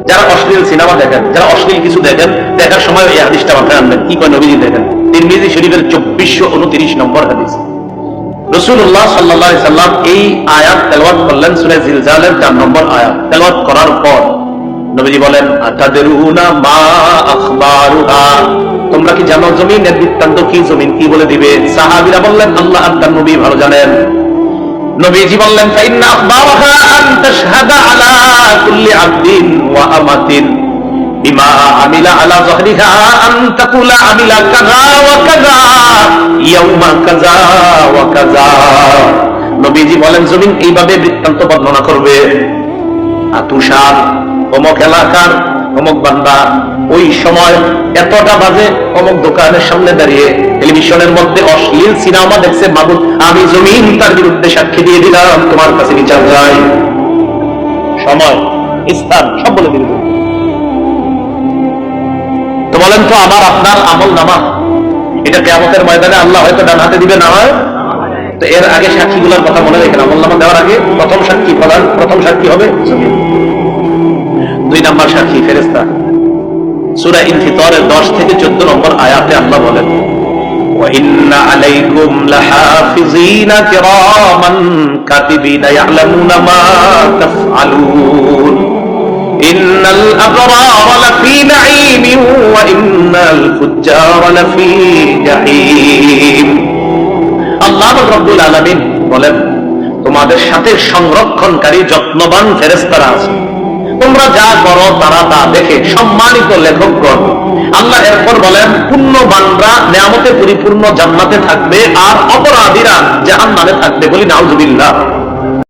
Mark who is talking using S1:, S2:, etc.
S1: যারা অশ্লীল সিনেমা দেখেন, যারা অশ্লীল কিছু দেখেন, দেখার সময় এই হাদিসটা মাথায় আনবেন। কি কয় নবীজি দেখেন, তিরমিজি শরীফের 2429 নম্বর হাদিস। রাসূলুল্লাহ সাল্লাল্লাহু আলাইহি সাল্লাম এই আয়াত তেলাওয়াত করলেন, সূরা জিলজালের 4 নম্বর আয়াত তেলাওয়াত করার পর নবীজি বলেন, আতাদরুনা মা আখবারুহা, তোমরা কি জানো জমিনের বৃত্তান্ত কি, জমিন কি বলে দিবে? সাহাবীরা বললেন, আল্লাহ আর তার নবী ভালো জানেন। নবীজি বললেন, ফাইন্না আখবারুহা আন তাশহাদা আলা কুল্লি আবদিন ওয়া আমাতিন বিমা আমিলা আলা যহরিহা আন তাকুলা আমিলা কাযা ওয়া কাযা ইয়াউমা কাযা ওয়া কাযা। নবীজি বলেন, জমিন এইভাবে বৃত্তান্ত বর্ণনা করবে, তুষার অমুক এলাকার অমুক বান্দা ওই সময় এতটা বাজে অমুক দোকানের সামনে দাঁড়িয়ে টেলিভিশনের মধ্যে অশ্লীল সিনেমা দেখছে, মাবুদ আমি জমিন তার বিরুদ্ধে সাক্ষী দিয়ে দিলাম, তোমার কাছে বিচার চাই। সময়, স্থান সব বলে দিল। তো বলেন তো, আমার আপনার আমল নামা এটা কিয়ামতের ময়দানে আল্লাহ হয়তো ডান হাতে দিবে, না হয়। তো এর আগে সাক্ষীগুলোর কথা মনে রেখেন, আমল নামা দেওয়ার আগে প্রথম সাক্ষী, প্রথম সাক্ষী হবে জমিন। 2 নম্বর সাক্ষী ফেরেশতা। সূরা ইনফিতারের 10 থেকে 14 নম্বর আয়াতে আল্লাহ বলেন, ওয়া ইন্না আলাইকুম লাহাফিজিনা কিরামান কাতিবিনা ইয়ালামুনা মা তাফআলুন ইন্নাল আবরারা লাফি নাঈমিন ওয়া ইন্নাল ফুজ্জারা লাফি জাহিম। আল্লাহ রাব্বুল আলামিন বলেন, তোমাদের সাথে সংরক্ষণকারী যত্নবান ফেরেশতারা আছে, তোমরা যা করো তারা তা দেখে। সম্মানিত লেখকগণ, আল্লাহ এরপর বলেন, পুণ্যবানরা নিয়ামতে পরিপূর্ণ জান্নাতে থাকবে আর অপরাধীরা জাহান্নামে থাকবে। বলি নাউজুবিল্লাহ।